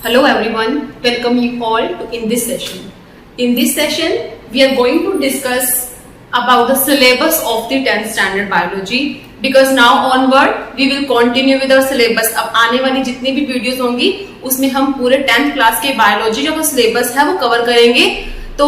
Hello everyone, welcome you all to in this session. In this session, we are going to discuss about the syllabus of the 10th standard biology because now onward we will continue with our syllabus. अब आने वाली जितनी भी videos होंगी उसमें हम पूरे 10th class के बायोलॉजी जो सिलेबस है वो कवर करेंगे। तो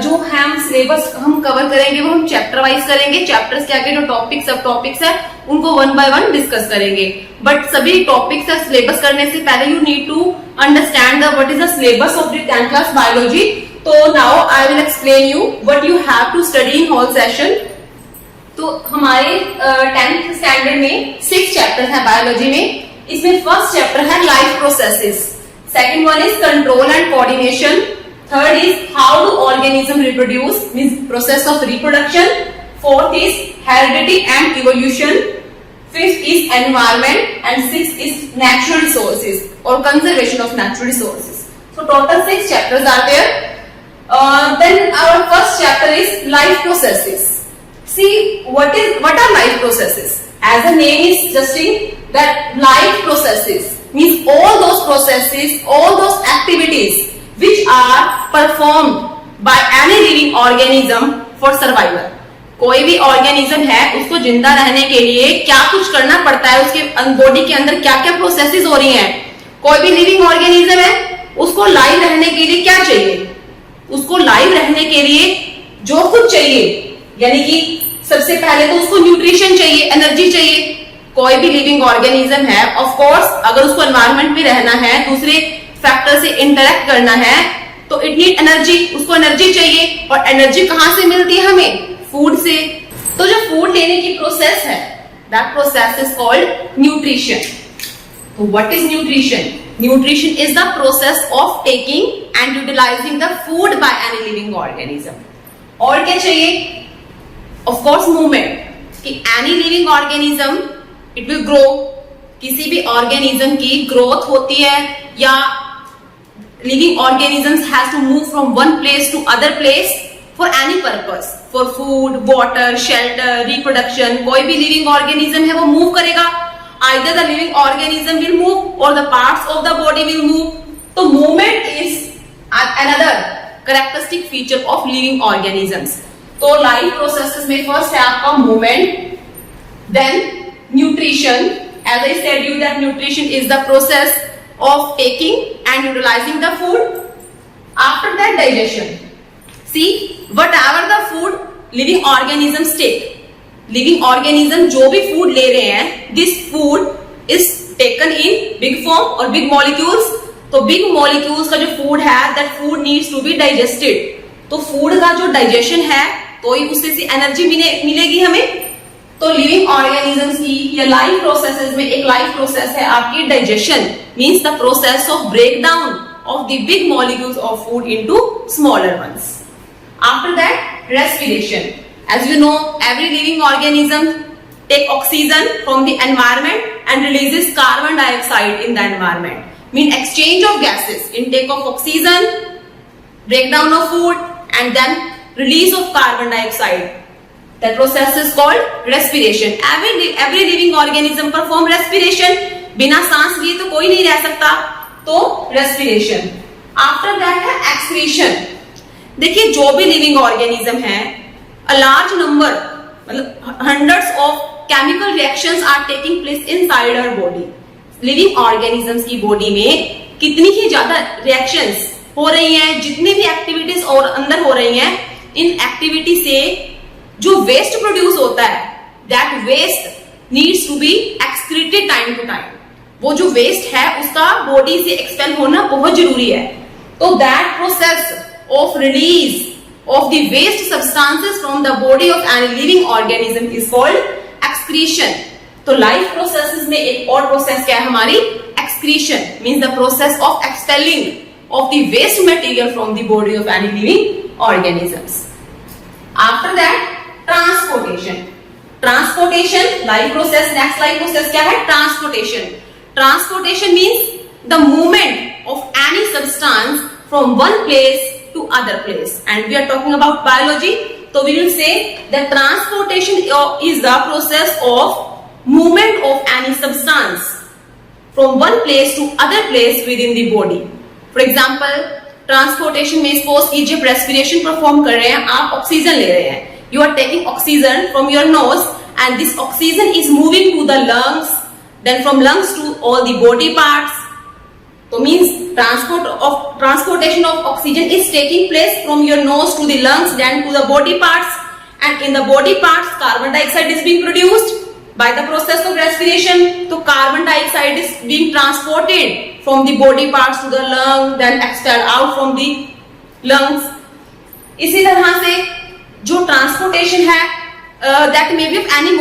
जो हम सिलेबस हम कवर करेंगे वो हम चैप्टर वाइज करेंगे। चैप्टर्स के आगे जो टॉपिक सब टॉपिक्स है उनको वन बाय वन डिस्कस करेंगे। बट सभी टॉपिक्स का सिलेबस करने से पहले you need to understand the what is the syllabus of the 10th class biology. तो now I will explain you what you have to study in whole session. तो हमारे 10th standard में 6 chapter है biology में। इसमें first chapter है life processes, second one is control and coordination, third is how do organism reproduce, means process of reproduction, fourth is heredity and evolution, fifth is environment, and sixth is natural resources or conservation of natural resources. So total 6 chapters are there. Then our first chapter is life processes. See what are life processes? As the name is suggesting that life processes means all those processes, all those activities which are performed by any living organism for survival. कोई भी organism है उसको जिंदा रहने के लिए क्या कुछ करना पड़ता है, उसके बॉडी के अंदर क्या क्या प्रोसेसेस हो रही हैं। कोई भी लिविंग ऑर्गेनिज्म है उसको लाइव रहने के लिए क्या चाहिए, उसको लाइव रहने के लिए जो कुछ चाहिए, यानी कि सबसे पहले तो उसको न्यूट्रिशन चाहिए, एनर्जी चाहिए। कोई भी लिविंग ऑर्गेनिज्म है ऑफ कोर्स अगर उसको एनवायरमेंट में रहना है, दूसरे फैक्टर से इंटरेक्ट करना है तो इट नीड एनर्जी, उसको एनर्जी चाहिए। और एनर्जी कहां से मिलती है हमें? फूड से। तो जो फूड लेने की प्रोसेस है that process is called nutrition. तो what is nutrition? Nutrition is the process of taking and utilizing the food by any living organism. और क्या चाहिए? ऑफ कोर्स मूवमेंट, कि any living organism it will grow. किसी भी organism की growth होती है या living organisms has to move from one place to other place for any purpose, for food, water, shelter, reproduction. कोई भी living organism है वो move करेगा, either the living organism will move or the parts of the body will move. तो movement is another characteristic feature of living organisms. तो life processes में first है आपका movement, then nutrition. As I said you that nutrition is the process of taking and utilizing the food. After that digestion. See, whatever the food living organisms take, living organism जो भी food ले रहे हैं, this food is taken in big form or big molecules. तो big molecules का जो food है that food needs to be digested. तो food का जो digestion है तो ही उससे से एनर्जी मिलेगी हमें। तो लिविंग ऑर्गेनिजम्स की या लाइफ प्रोसेसेस में एक लाइफ प्रोसेस है आपकी digestion, means the process of break down of the big molecules of food into smaller ones. After that respiration. As you know every living organism take oxygen from the environment and releases carbon dioxide in the environment, mean exchange of gases, intake of oxygen, breakdown of food, and then release of carbon dioxide. That process is called respiration. Every living organism perform respiration. बिना सांस लिए तो कोई नहीं रह सकता, तो respiration. After that है excretion. देखिए जो भी living organism है, a large number, मतलब hundreds of chemical reactions are taking place inside our body. Living organisms की body में कितनी ही ज्यादा reactions हो रही हैं, जितनी भी एक्टिविटीज और अंदर हो रही हैं, इन एक्टिविटी से जो वेस्ट प्रोड्यूस होता है that waste needs to be excreted time to time. वो जो वेस्ट है उसका बॉडी से एक्सपेल होना बहुत जरूरी है। तो that process of release of the waste substances from the body of any living organism is called excretion. तो लाइफ प्रोसेसेस में एक और प्रोसेस क्या है हमारी? Excretion, means the process of expelling of the waste material from the body of any living organisms. After that, transportation. Transportation, life process, next life process क्या है? Transportation. Transportation means the movement of any substance from one place to other place. And we are talking about biology, so we will say that transportation is the process of movement of any substance from one place to other place within the body. For example, transportation में suppose कीजिए respiration perform कर रहे हैं, आप oxygen ले रहे हैं, you are taking oxygen from your nose and this oxygen is moving to the lungs, then from lungs to all the body parts. तो means transportation of oxygen is taking place from your nose to the lungs, then to the body parts, and in the body parts carbon dioxide is being produced by the process of respiration. So carbon dioxide is being transported from the body parts to the lung, then expelled out from the lungs. इसी तरह से जो transportation है that may be of any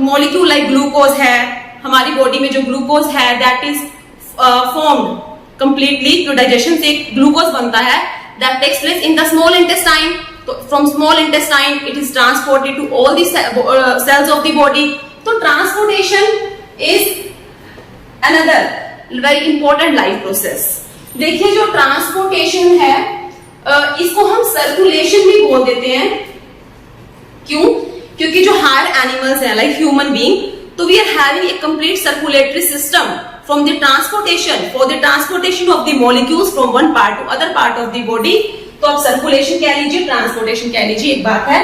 molecule like glucose है, हमारी body में जो glucose है that is formed completely, जो डाइजेशन से ग्लूकोज बनता है, that takes place in the small intestine. तो from small intestine it is transported to all the cells of the body. तो transportation is another very important life process. देखिए जो transportation है इसको हम सर्कुलेशन भी बोल देते हैं. क्यों? क्योंकि जो हायर एनिमल्स हैं लाइक ह्यूमन बीइंग, तो we are having a complete circulatory system from the transportation, for the transportation of the molecules from one part to other part of the body. तो आप सर्कुलेशन कह लीजिए, transportation कह लीजिए, एक बात है.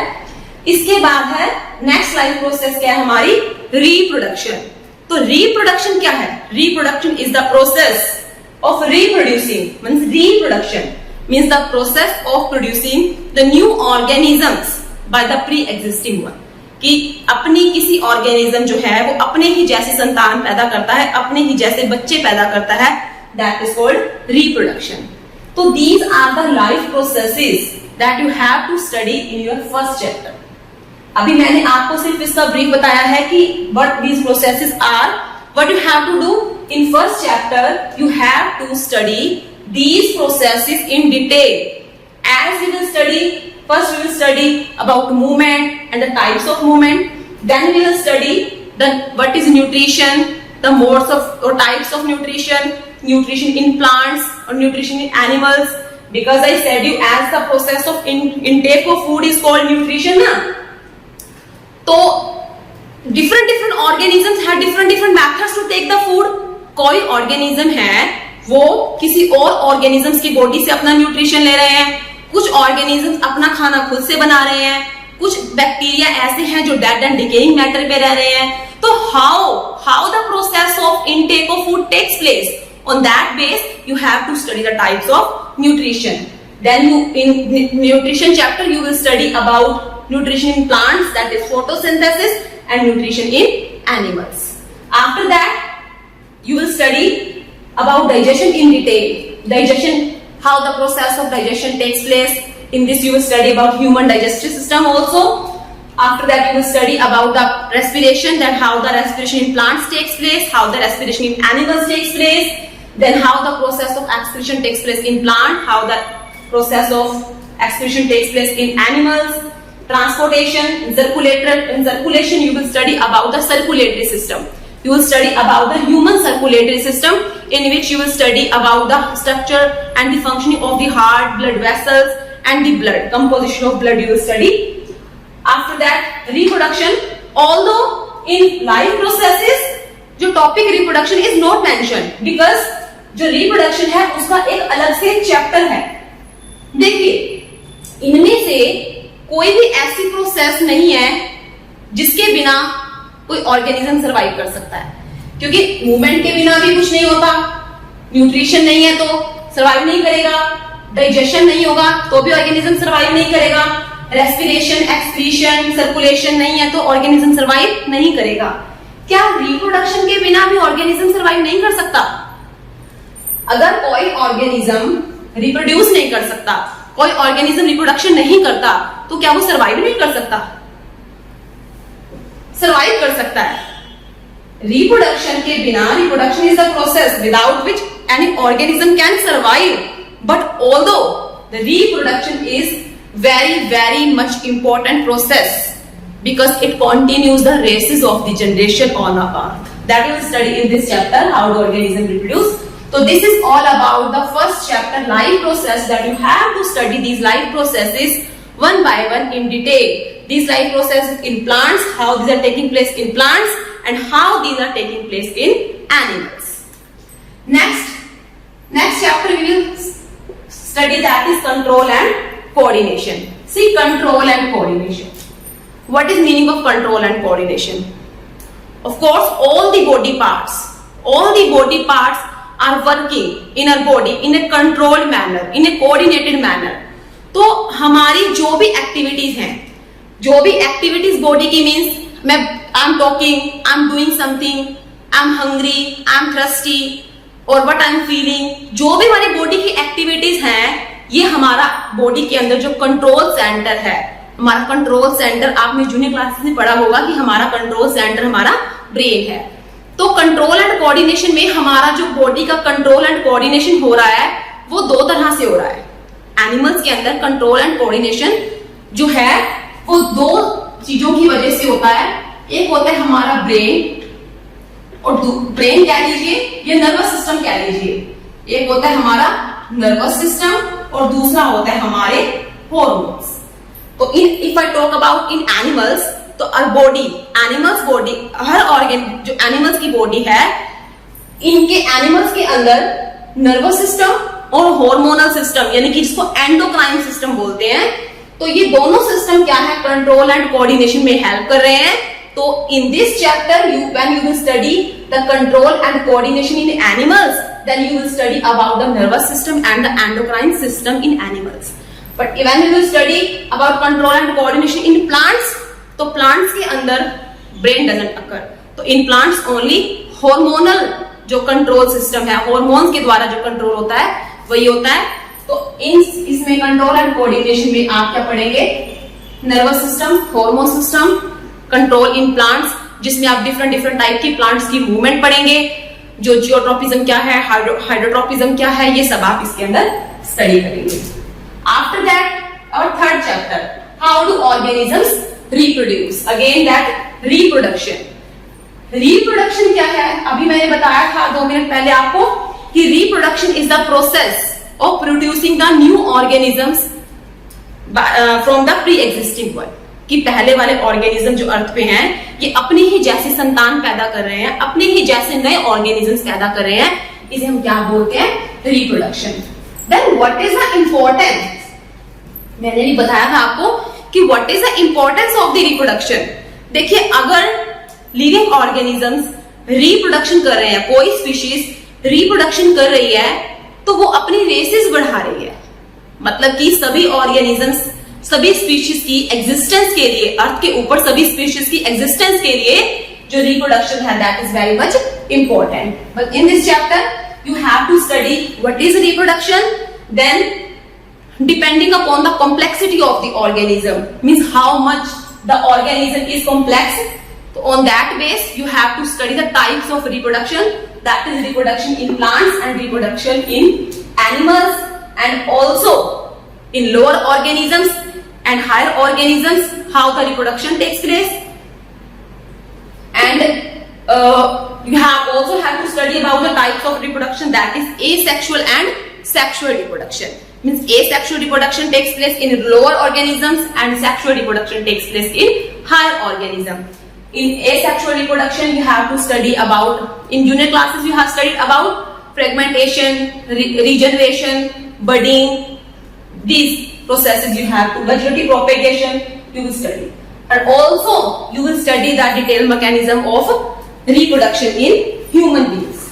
इसके बाद है नेक्स्ट लाइफ प्रोसेस क्या है हमारी, रिप्रोडक्शन. तो रिप्रोडक्शन क्या है? Reproduction is the process of reproducing, means reproduction means the process of producing the new organisms by the pre existing one. कि अपनी किसी ऑर्गेनिज्म जो है वो अपने ही जैसे संतान पैदा करता है, अपने ही जैसे बच्चे पैदा करता है, दैट इज कॉल्ड रिप्रोडक्शन. तो these are the life processes that you have to study in your first chapter. अभी मैंने आपको सिर्फ इसका ब्रीफ बताया है कि what these processes are. What you have to do in first chapter, you have to study these processes in detail. As you will study, first we will study about movement and the types of movement, then we will study what is nutrition, the modes of or types of nutrition, nutrition in plants or nutrition in animals, because I said you as the process of intake of food is called nutrition na. तो different organisms have different methods to take the food. कोई organism है वो किसी और organisms की body से अपना nutrition ले रहे हैं, कुछ ऑर्गेनिजम्स अपना खाना खुद से बना रहे हैं, कुछ बैक्टीरिया ऐसे हैं जो डेड एंड डिकेइंग मैटर पे रह रहे हैं. तो how the process of intake of food takes place, on that base you have to study the types of nutrition. Then you in nutrition chapter you will study about nutrition in plants, that is photosynthesis, and nutrition in animals. After that you will study about digestion in detail. Digestion, how the process of digestion takes place. In this you will study about human digestive system also. After that you will study about the respiration, then how the respiration in plants takes place, how the respiration in animals takes place, then how the process of excretion takes place in plant, how the process of excretion takes place in animals. Transportation, in circulation you will study about the circulatory system. You will study about the human circulatory system, in which you will study about the structure and the functioning of the heart, blood vessels, and the blood composition of blood you will study. After that reproduction, although in life processes जो topic reproduction is not mentioned, because जो reproduction है उसका एक अलग से chapter है. देखिए इनमें से कोई भी ऐसी प्रोसेस नहीं है जिसके बिना कोई ऑर्गेनिज्म सरवाइव कर सकता है, क्योंकि मूवमेंट के बिना भी कुछ नहीं होता, न्यूट्रिशन नहीं है तो सरवाइव नहीं करेगा, डाइजेशन नहीं होगा तो भी ऑर्गेनिज्म सरवाइव नहीं करेगा, रेस्पिरेशन, एक्सक्रीशन, सर्कुलेशन नहीं है तो ऑर्गेनिज्म सरवाइव नहीं करेगा. क्या रिप्रोडक्शन के बिना भी ऑर्गेनिज्म सरवाइव नहीं कर सकता? अगर कोई ऑर्गेनिज्म रिप्रोड्यूस नहीं कर सकता, कोई ऑर्गेनिज्म रिप्रोडक्शन नहीं करता, तो क्या वो सरवाइव नहीं कर सकता? सर्वाइव कर सकता है. रिप्रोडक्शन के बिना, reproduction is the process without which any organism can survive, but although the reproduction is very much important process, because it continues the races of the generation on our earth. That we will study in this chapter, how do organisms reproduce. So this is all about the first chapter, life process, that you have to study these life processes one by one in detail. These life processes in plants, how these are taking place in plants, and how these are taking place in animals. Next chapter we will study, that is control and coordination. See, control and coordination. What is meaning of control and coordination? Of course, all the body parts are working in our body in a controlled manner, in a coordinated manner. तो हमारी जो भी activities हैं, जो भी activities body की means मैं I am talking, I am doing something, I am hungry, I am thirsty और व्हाट आई एम फीलिंग, जो भी हमारी बॉडी की एक्टिविटीज हैं, ये हमारा बॉडी के अंदर जो कंट्रोल सेंटर है, हमारा कंट्रोल सेंटर, आपने जूनियर क्लासेस में पढ़ा होगा कि हमारा कंट्रोल सेंटर हमारा ब्रेन है। तो कंट्रोल एंड कोऑर्डिनेशन में हमारा जो बॉडी का कंट्रोल एंड कोऑर्डिनेशन हो रहा है वो दो तरह से हो रहा है। एनिमल्स के अंदर कंट्रोल एंड कोऑर्डिनेशन जो है वो दो चीजों की वजह से होता है। एक होता है हमारा ब्रेन, और ब्रेन कह लीजिए या नर्वस सिस्टम कह लीजिए। एक होता है हमारा नर्वस सिस्टम और दूसरा होता है हमारे हॉर्मोन्स। तो if I talk about in animals, तो our body, animals body, her organ जो एनिमल्स की बॉडी है, इनके एनिमल्स के अंदर नर्वस सिस्टम और हार्मोनल सिस्टम यानी कि जिसको एंडोक्राइन सिस्टम बोलते हैं, तो ये दोनों सिस्टम क्या है, कंट्रोल एंड कोऑर्डिनेशन में हेल्प कर रहे हैं। तो in this chapter when you will study the control and coordination in animals, then you will study about the nervous system and the endocrine system in animals. But when you will study about control and coordination in plants, तो plants के अंदर brain doesn't occur. तो in plants only hormonal जो control system है, hormones के द्वारा जो control होता है वही होता है। तो इसमें कंट्रोल एंड कोऑर्डिनेशन में आप क्या पढ़ेंगे, nervous system, hormone system, control in plants, जिसमें आप डिफरेंट टाइप की प्लांट्स की मूवमेंट पढ़ेंगे, जो जियोट्रोपिज्म क्या है, हाइड्रोट्रोपिज्म क्या है, ये सब आप इसके अंदर स्टडी करेंगे। आफ्टर दैट और third chapter, how do organisms reproduce, again that reproduction क्या है, अभी मैंने बताया था 2 मिनट पहले आपको कि reproduction is the process of producing the new organisms from the pre-existing one, कि पहले वाले ऑर्गेनिज्म जो अर्थ पे हैं ये अपने ही जैसे संतान पैदा कर रहे हैं, अपने ही जैसे नए ऑर्गेनिजम्स पैदा कर रहे हैं, इसे हम क्या बोलते हैं, reproduction. Then what is the importance, मैंने भी बताया था आपको कि what is the importance of the reproduction. देखिए, अगर लिविंग ऑर्गेनिजम्स रिप्रोडक्शन कर रहे हैं, कोई स्पीशीज रिप्रोडक्शन कर रही है, तो वो अपनी रेसेस बढ़ा रही है। मतलब कि सभी ऑर्गेनिजम्स, सभी स्पीशीज की एग्जिस्टेंस के लिए, अर्थ के ऊपर सभी स्पीशीज की एग्जिस्टेंस के लिए जो रिप्रोडक्शन है, that is very much important. But in this chapter you have to study what is reproduction, then depending upon the complexity of the organism, means how much the organism is complex, so on that base you have to study the types of reproduction, that is reproduction in plants and reproduction in animals, and also in lower organisms and higher organisms how the reproduction takes place. And you also have to study about the types of reproduction, that is asexual and sexual reproduction. Means asexual reproduction takes place in lower organisms and sexual reproduction takes place in higher organism. In asexual reproduction you have to study about, in junior classes you have studied about fragmentation, regeneration, budding, these processes you have to, vegetative propagation you will study, and also you will study the detailed mechanism of reproduction in human beings.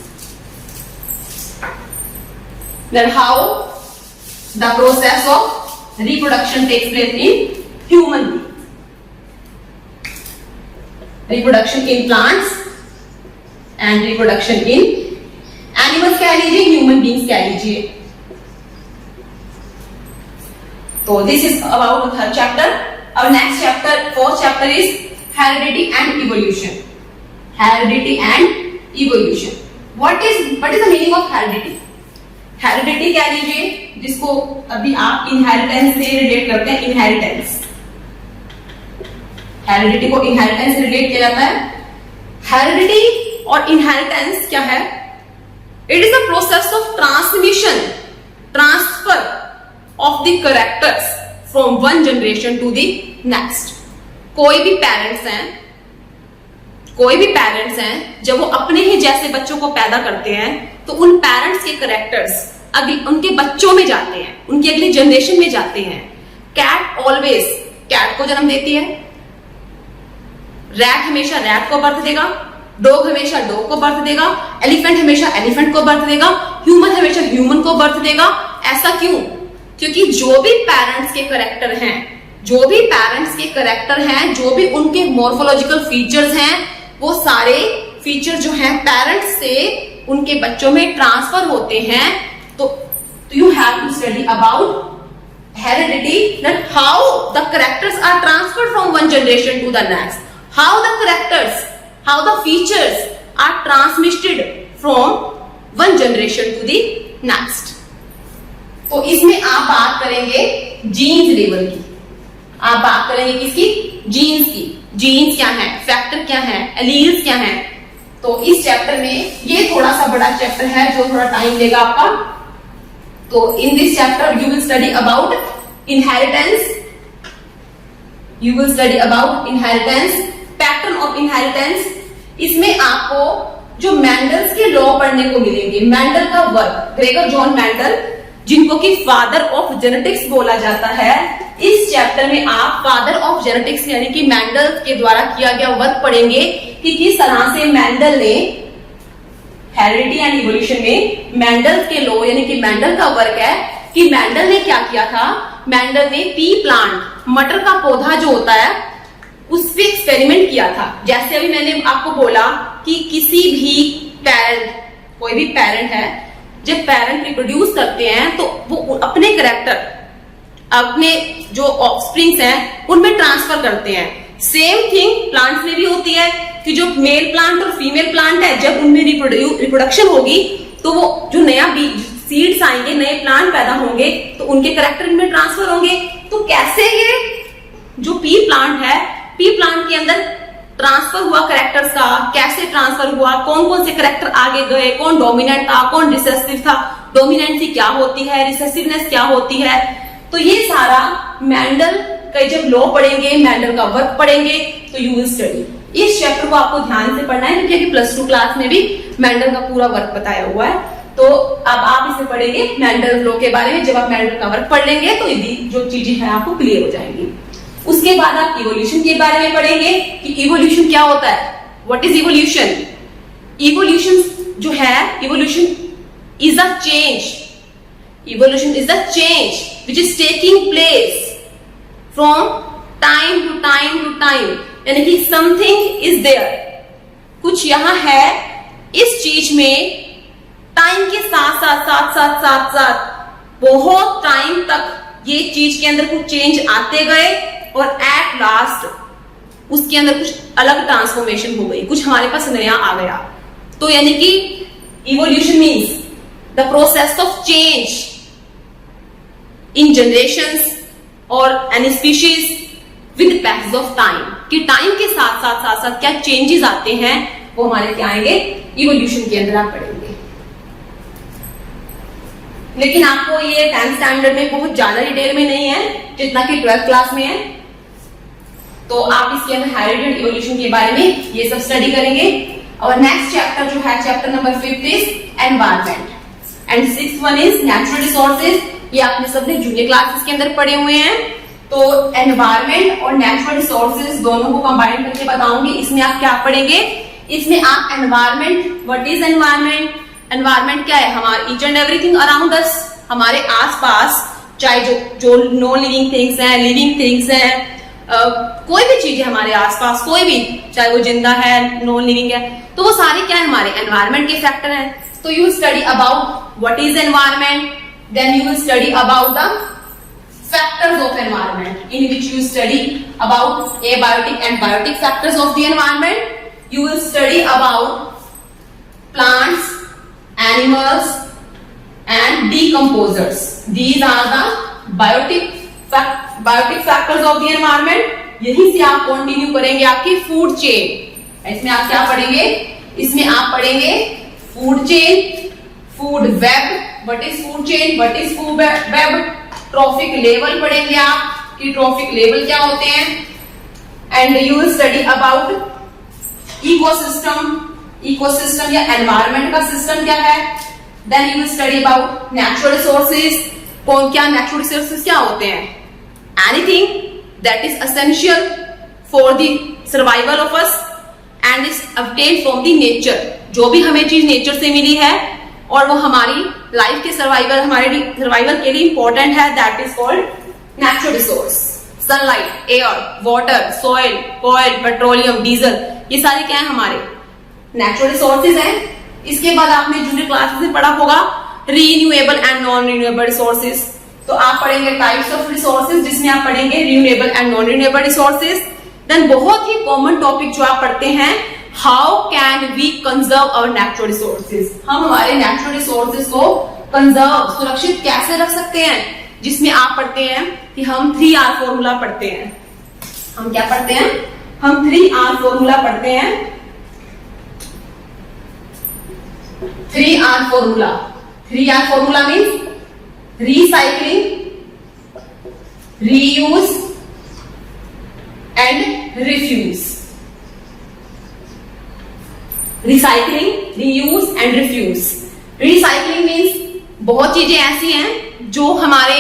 Then how the process of reproduction takes place in human beings, reproduction in plants and reproduction in animals कह लीजिए, human beings कह लीजिए। तो this is about the third chapter. Our next chapter, fourth chapter is heredity and evolution. Heredity and evolution. What is the meaning of heredity? Heredity कह लीजिए, जिसको अभी आप इनहेरिटेंस से रिलेट करते हैं, इनहेरिटेंस, हेरिडिटी को इनहेरिटेंस से रिलेट किया जाता है। हेरिडिटी और इनहेरिटेंस क्या है, it is a process of transmission, transfer of the characters from one generation to the next. कोई भी पेरेंट्स हैं, जब वो अपने ही जैसे बच्चों को पैदा करते हैं, तो उन पेरेंट्स के करेक्टर्स अगले उनके बच्चों में जाते हैं, उनकी अगली जनरेशन में जाते हैं। कैट ऑलवेज कैट को जन्म देती है, रैट हमेशा रैट को बर्थ देगा, डॉग हमेशा डॉग को बर्थ देगा, एलिफेंट हमेशा एलिफेंट को बर्थ देगा, ह्यूमन हमेशा ह्यूमन को बर्थ देगा। ऐसा क्यों? क्योंकि जो भी पेरेंट्स के करेक्टर हैं, जो भी पेरेंट्स के करेक्टर हैं, जो भी उनके मॉर्फोलॉजिकल फीचर्स हैं, वो सारे फीचर जो हैं पेरेंट्स से उनके बच्चों में ट्रांसफर होते हैं। तो you have to study about heredity, that how the characters are transferred from one generation to the next, how the characters, how the features are transmitted from one generation to the next. तो इसमें आप बात करेंगे jeans level की, आप बात करेंगे किसकी? जीन्स की। जीन्स क्या है, फैक्टर क्या है, एलील्स क्या है। तो इस चैप्टर में ये थोड़ा सा बड़ा चैप्टर है जो थोड़ा टाइम लेगा आपका। तो in this chapter you will study about inheritance, you will study about inheritance, pattern of inheritance। इसमें आपको जो मैंडल्स के लॉ पढ़ने को मिलेंगे, मैंडल का वर्क, ग्रेगर जॉन मैंडल, जिनको कि फादर ऑफ जेनेटिक्स बोला जाता है। इस चैप्टर में आप फादर ऑफ जेनेटिक्स यानी कि मैंडल के द्वारा किया गया वर्क पढ़ेंगे कि किस तरह से मैंडल ने हेरिडिटी एंड इवोल्यूशन में मैंडल के लॉ यानी कि मैंडल का वर्क है कि मैंडल ने क्या किया था। मैंडल ने पी प्लांट, मटर का पौधा जो होता है, उस पे एक्सपेरिमेंट किया था। जैसे अभी मैंने आपको बोला कि किसी भी पेरेंट, कोई भी पेरेंट है, जब पेरेंट रिप्रोड्यूस करते हैं तो वो अपने कैरेक्टर, अपने जो ऑफस्प्रिंग्स हैं उनमें ट्रांसफर करते हैं। सेम थिंग प्लांट्स में भी होती है कि जो मेल प्लांट और फीमेल प्लांट है, जब उनमें रिप्रोडक्शन होगी तो वो जो नया बीज सीड्स आएंगे, नए प्लांट पैदा होंगे, तो उनके कैरेक्टर में ट्रांसफर होंगे। तो कैसे ये जो पी प्लांट है, पी प्लांट के अंदर ट्रांसफर हुआ कैरेक्टर्स का, कैसे ट्रांसफर हुआ, कौन कौन से कैरेक्टर आगे गए, कौन डोमिनेंट था, कौन रिसेसिव था, डोमिनेंसी क्या होती है, रिसेसिवनेस क्या होती है। तो ये सारा मैंडल का जब लॉ पढ़ेंगे, मैंडल का वर्क पढ़ेंगे, तो यू विल स्टडी। इस चैप्टर को आपको ध्यान से पढ़ना है क्योंकि +2 क्लास में भी मैंडल का पूरा वर्क बताया हुआ है। तो अब आप इसे पढ़ेंगे मैंडल लॉ के बारे में। जब आप मैंडल का वर्क पढ़ लेंगे तो जो चीजें हैं आपको क्लियर हो जाएंगी। उसके बाद आप इवोल्यूशन के बारे में पढ़ेंगे कि इवोल्यूशन क्या होता है, व्हाट इज इवोल्यूशन। इवोल्यूशन जो है, evolution is a change, evolution is a change which is taking place from time to time to time, यानी कि समथिंग इज देयर, कुछ यहां है, इस चीज में टाइम के साथ साथ साथ साथ साथ साथ बहुत टाइम तक ये चीज के अंदर कुछ चेंज आते गए और एट लास्ट उसके अंदर कुछ अलग ट्रांसफॉर्मेशन हो गई, कुछ हमारे पास नया आ गया। तो यानी कि evolution means the process of change in generations और any species with passage of time, कि टाइम के साथ साथ साथ साथ क्या चेंजेस आते हैं, वो हमारे क्या आएंगे, इवोल्यूशन के अंदर आप पढ़ेंगे। लेकिन आपको ये 10th स्टैंडर्ड में बहुत ज्यादा डिटेल में नहीं है जितना कि 12th क्लास में है। तो आप इसके अंदर हेरिडिटी एंड इवोल्यूशन के बारे में ये सब स्टडी करेंगे। और नेक्स्ट चैप्टर जो है, chapter number 5 is environment and 6th one is natural resources. ये आपने सबने जूनियर क्लासेस के अंदर पढ़े हुए हैं। तो एनवायरमेंट और नेचुरल रिसोर्सेज दोनों को कंबाइन करके बताऊंगी। इसमें आप क्या पढ़ेंगे, इसमें आप environment, what is environment, environment क्या है, हमारे each and everything around us, हमारे आसपास, चाहे जो नॉन लिविंग थिंग्स हैं, लिविंग थिंग्स हैं, कोई भी चीज है हमारे आसपास, कोई भी, चाहे वो जिंदा है, नॉन लिविंग है, तो वो सारे क्या है, हमारे एनवायरमेंट के फैक्टर हैं। तो you study about what is environment, then you will study about the factors of environment, in which you study about abiotic and biotic factors of the environment. You will study about plants, animals and decomposers. These are the biotic factors of the environment. यहीं से आप continue करेंगे आपकी food chain. इसमें आप क्या पढ़ेंगे, इसमें आप पढ़ेंगे food chain, food web, what is food chain, what is food web, trophic level पढ़ेंगे आप कि ट्रॉफिक लेवल क्या होते हैं, and you will study about ecosystem, ecosystem या एनवायरमेंट का सिस्टम क्या है, Then you will study about natural resources. कौन क्या natural resources क्या होते हैं? Anything that is essential for the survival of us and is obtained from the nature. जो भी हमें चीज नेचर से मिली है और वो हमारी लाइफ के सर्वाइवल हमारे सर्वाइवल के लिए इंपॉर्टेंट है, that is called natural resource. Sunlight, air, water, soil, oil, petroleum, diesel, ये सारे क्या है हमारे नेचुरल रिसोर्सेज हैं. इसके बाद आपने जूनियर क्लासेस में पढ़ा होगा renewable and non renewable resources. तो आप पढ़ेंगे टाइप्स ऑफ रिसोर्सेज, जिसमें आप पढ़ेंगे renewable and non renewable resources. Then बहुत ही कॉमन टॉपिक जो आप पढ़ते हैं, how can we conserve our natural resources. हम हमारे नेचुरल रिसोर्सेज को कंजर्व सुरक्षित कैसे रख सकते हैं, जिसमें आप पढ़ते हैं कि हम 3R फॉर्मूला पढ़ते हैं. हम क्या पढ़ते हैं? हम 3R फॉर्मूला पढ़ते हैं. 3R formula. 3R formula means recycling, reuse and refuse. Recycling, reuse and refuse. Recycling means बहुत चीजें ऐसी हैं जो हमारे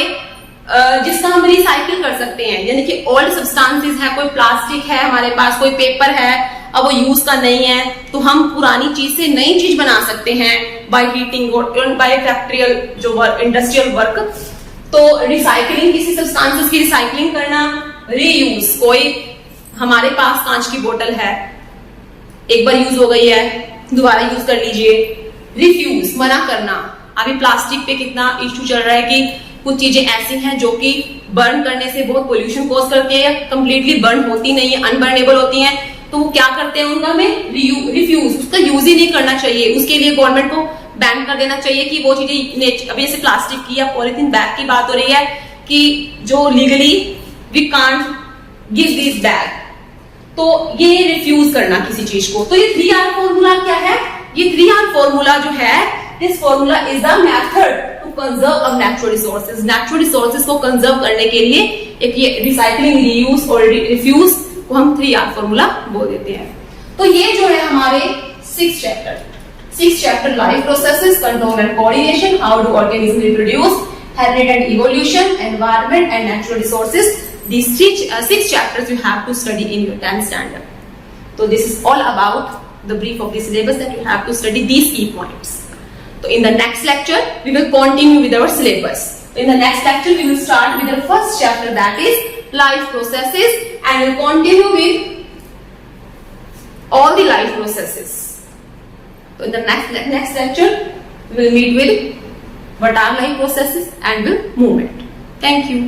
जिसका हम रिसाइकिल कर सकते हैं, यानी कि ओल्ड सब्सटेंसेस है, कोई प्लास्टिक है हमारे पास, कोई पेपर है, अब वो यूज का नहीं है, तो हम पुरानी चीज से नई चीज बना सकते हैं बाय हीटिंग और बाय फैक्ट्रियल जो इंडस्ट्रियल वर्क. तो रिसाइकलिंग, किसी सब्सटेंसेस की रिसाइकलिंग करना. रीयूज, कोई हमारे पास कांच की बोतल है, एक बार यूज हो गई है, दोबारा यूज कर लीजिए. रिफ्यूज, मना करना. अभी प्लास्टिक पे कितना इश्यू चल रहा है कि कुछ चीजें ऐसी हैं जो कि बर्न करने से बहुत पोल्यूशन कॉज करती है या कंप्लीटली बर्न होती नहीं है, अनबर्नेबल होती हैं. तो वो क्या करते हैं, उनका हमें रिफ्यूज, उसका यूज ही नहीं करना चाहिए. उसके लिए गवर्नमेंट को बैन कर देना चाहिए कि वो चीजें, अभी जैसे प्लास्टिक की या पॉलिथीन बैग की बात हो रही है कि जो legally we can't give this bag, तो ये रिफ्यूज करना किसी चीज को. तो ये 3R फॉर्मूला क्या है? ये 3R फॉर्मूला जो है, this formula is the method to conserve our natural resources. Natural resources को कंजर्व करने के लिए एक ये रिसाइकलिंग, रीयूज और रिफ्यूज को हम 3R फॉर्मूला बोल देते हैं. तो ये जो है हमारे 6 chapter life processes, control and coordination, how do organism reproduce, heritage and evolution, environment and natural resources. These 6 chapters you have to study in your 10th standard. So this is all about the brief of the syllabus that you have to study these key points. So in the next lecture we will continue with our syllabus. So in the next lecture we will start with the first chapter, that is life processes, and we'll continue with all the life processes. So in the next lecture we will meet with what are life processes and with movement. Thank you.